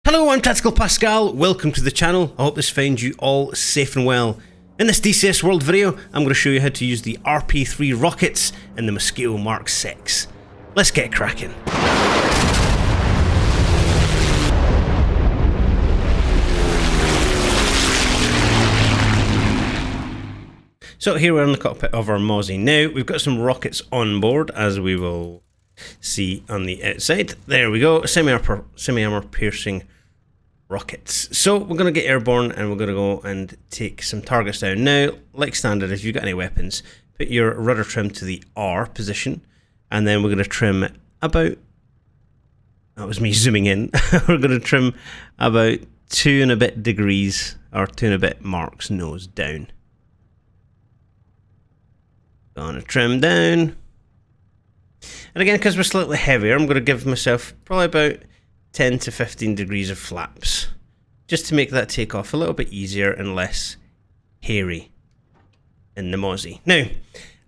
Hello, I'm Tactical Pascal, welcome to the channel. I hope this finds you all safe and well. In this DCS World video, I'm going to show you how to use the RP-3 rockets in the Mosquito Mark 6. Let's get cracking. So here we're in the cockpit of our Mozzie. Now, we've got some rockets on board, as we will see on the outside. There we go, semi-armor piercing rockets. So we're going to get airborne and we're going to go and take some targets down. Now, like standard, if you've got any weapons, put your rudder trim to the R position, and then we're going to trim about, that was me zooming in, we're going to trim about 2 and a bit degrees, or 2 and a bit marks nose down. Gonna trim down. And again, because we're slightly heavier, I'm going to give myself probably about 10 to 15 degrees of flaps, just to make that takeoff a little bit easier and less hairy in the Mozzie. Now,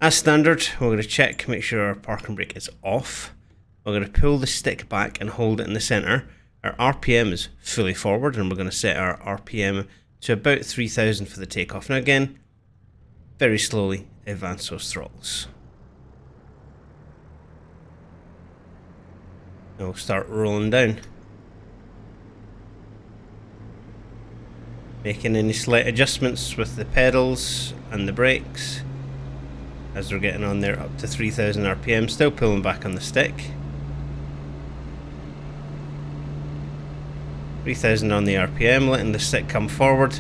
as standard, we're going to check, make sure our parking brake is off. We're going to pull the stick back and hold it in the center. Our RPM is fully forward, and we're going to set our RPM to about 3000 for the takeoff. Now again, very slowly advance those throttles. And we'll start rolling down. Making any slight adjustments with the pedals and the brakes as we're getting on there up to 3000 RPM, still pulling back on the stick. 3000 on the RPM, letting the stick come forward.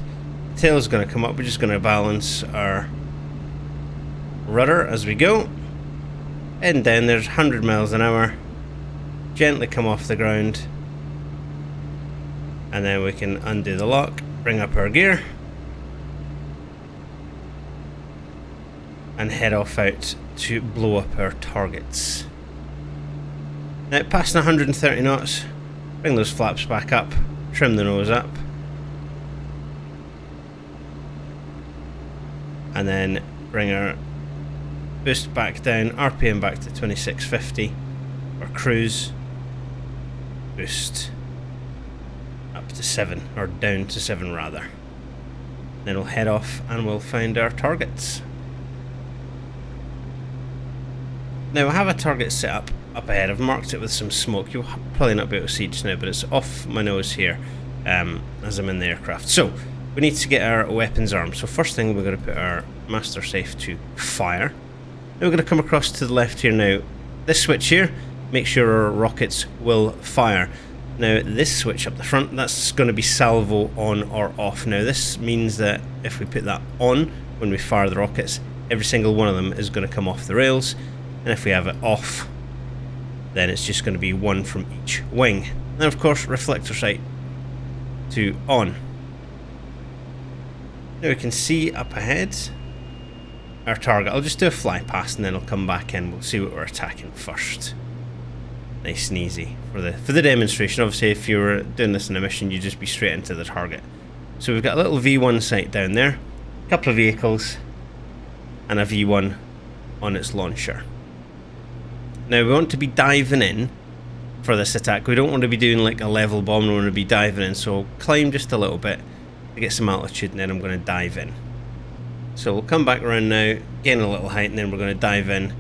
The tail's going to come up, we're just going to balance our rudder as we go. Heading down, there's 100 miles an hour. Gently come off the ground, and then we can undo the lock, bring up our gear, and head off out to blow up our targets. Now, passing 130 knots, bring those flaps back up, trim the nose up, and then bring our boost back down, RPM back to 2650, or cruise, boost up to 7, or down to 7 rather. Then we'll head off and we'll find our targets. Now I have a target set up ahead. I've marked it with some smoke. You'll probably not be able to see it just now, but it's off my nose here as I'm in the aircraft. So we need to get our weapons armed. So first thing, we're going to put our master safe to fire. Then we're going to come across to the left here now. This switch here, make sure our rockets will fire. Now this switch up the front, that's going to be salvo on or off. Now this means that if we put that on when we fire the rockets, every single one of them is going to come off the rails, and if we have it off, then it's just going to be one from each wing. And of course, reflector sight to on. Now we can see up ahead our target. I'll just do a fly past and then I'll come back in. We'll see what we're attacking first. Nice and easy for the demonstration. Obviously, if you were doing this in a mission, you'd just be straight into the target. So we've got a little V1 sight down there, a couple of vehicles, and a V1 on its launcher. Now we want to be diving in for this attack. We don't want to be doing like a level bomb, we want to be diving in. So climb just a little bit to get some altitude, and then I'm going to dive in. So we'll come back around now, gain a little height, and then we're going to dive in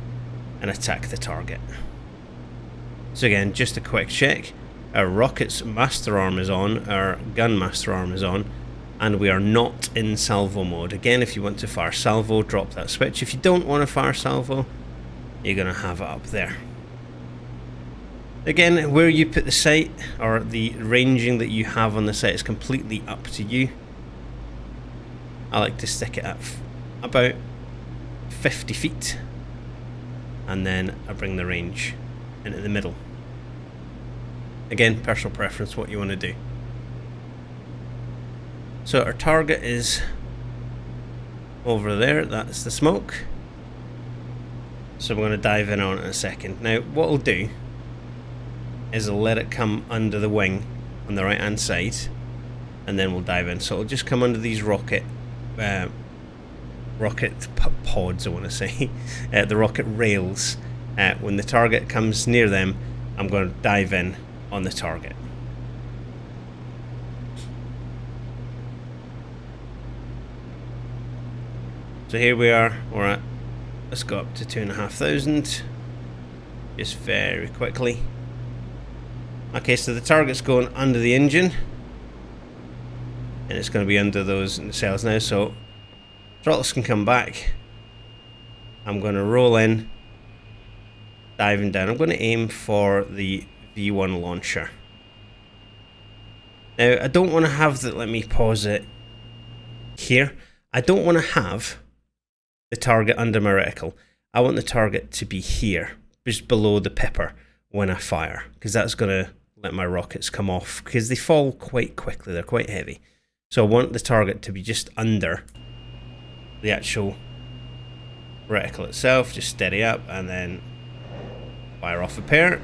and attack the target. So again, just a quick check. Our rocket's master arm is on, our gun master arm is on, and we are not in salvo mode. Again, if you want to fire salvo, drop that switch. If you don't want to fire salvo, you're going to have it up there. Again, where you put the sight, or the ranging that you have on the sight, is completely up to you. I like to stick it at about 50 feet, and then I bring the range into the middle. Again, personal preference, what you want to do. So our target is over there, that's the smoke. So we're going to dive in on it in a second. Now what I'll do is I'll let it come under the wing on the right hand side, and then we'll dive in. So it'll just come under these rocket pods, I want to say, the rocket rails. When the target comes near them, I'm going to dive in on the target. So here we are, we're at, let's go up to 2,500, just very quickly. Okay, so the target's going under the engine, and it's going to be under those nacelles now, so throttles can come back. I'm going to roll in, diving down. I'm going to aim for the V1 launcher. Now, I don't want to have the, let me pause it here. I don't want to have the target under my reticle. I want the target to be here, just below the pipper when I fire, because that's going to let my rockets come off, because they fall quite quickly, they're quite heavy. So I want the target to be just under the actual reticle itself. Just steady up and then fire off a pair.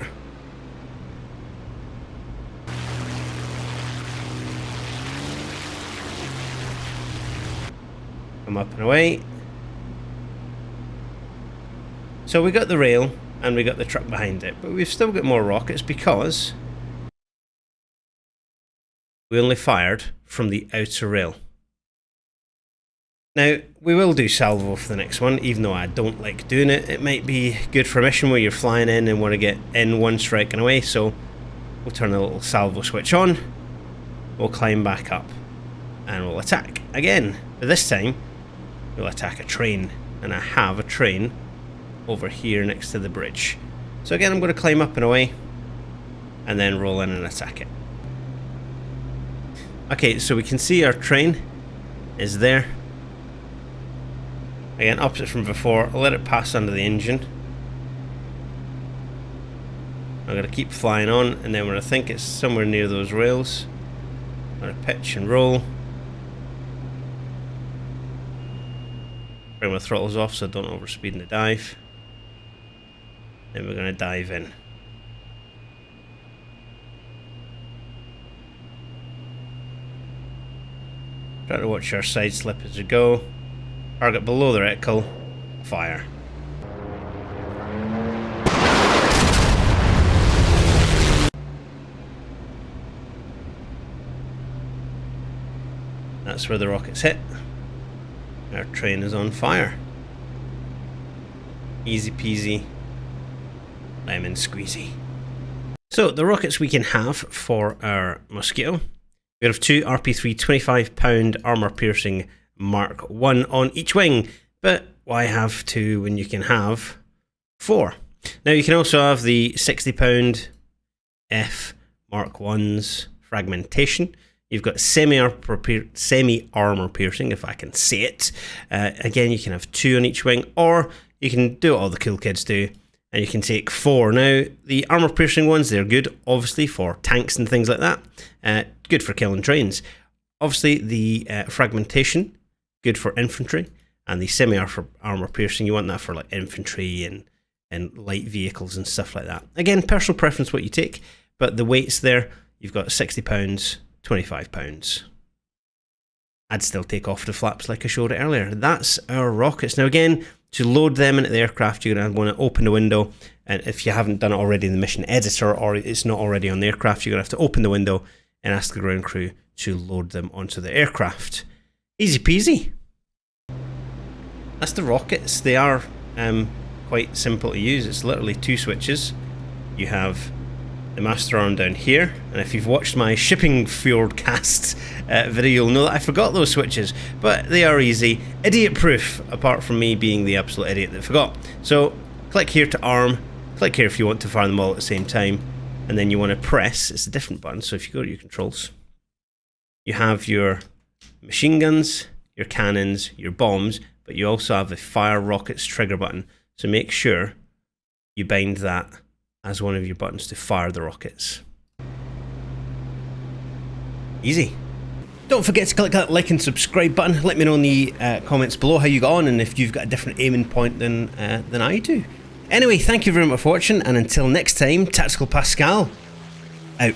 Come up and away. So we got the rail and we got the truck behind it, but we've still got more rockets because we only fired from the outer rail. Now, we will do salvo for the next one, even though I don't like doing it. It might be good for a mission where you're flying in and want to get in one strike and away, so we'll turn a little salvo switch on, we'll climb back up, and we'll attack again. But this time, we'll attack a train, and I have a train over here next to the bridge. So again, I'm going to climb up and away, and then roll in and attack it. Okay, so we can see our train is there. Again, opposite from before, I'll let it pass under the engine. I'm going to keep flying on, and then when I think it's somewhere near those rails, I'm going to pitch and roll. Bring my throttles off so I don't overspeed in the dive. Then we're going to dive in. Try to watch our side slip as we go. Target below the reticle. Fire. That's where the rockets hit. Our train is on fire. Easy peasy, lemon squeezy. So the rockets we can have for our Mosquito. We have two RP-3 25-pound armor-piercing Mark 1 on each wing, but why have two when you can have four? Now you can also have the 60-pound F Mark 1's fragmentation. You've got semi-armor piercing, if I can say it. Again, you can have two on each wing, or you can do what all the cool kids do, and you can take four. Now, the armor-piercing ones, they're good, obviously, for tanks and things like that. Good for killing trains. Obviously, the fragmentation, good for infantry, and the semi-armor piercing, you want that for like infantry and light vehicles and stuff like that. Again, personal preference what you take, but the weights there, you've got 60 pounds, 25 pounds. I'd still take off the flaps like I showed it earlier. That's our rockets. Now again, to load them into the aircraft, you're going to want to open the window, and if you haven't done it already in the mission editor, or it's not already on the aircraft, you're going to have to open the window and ask the ground crew to load them onto the aircraft. Easy peasy. That's the rockets. They are quite simple to use. It's literally two switches. You have the master arm down here, and if you've watched my shipping fjordcast video, you'll know that I forgot those switches, but they are easy, idiot proof, apart from me being the absolute idiot that forgot. So click here to arm, click here if you want to fire them all at the same time, and then you want to press, it's a different button, so if you go to your controls, you have your machine guns, your cannons, your bombs, but you also have the fire rockets trigger button, so make sure you bind that as one of your buttons to fire the rockets. Easy. Don't forget to click that like and subscribe button. Let me know in the comments below how you got on and if you've got a different aiming point than I do. Anyway, thank you very much for watching, and until next time, Tactical Pascal, out.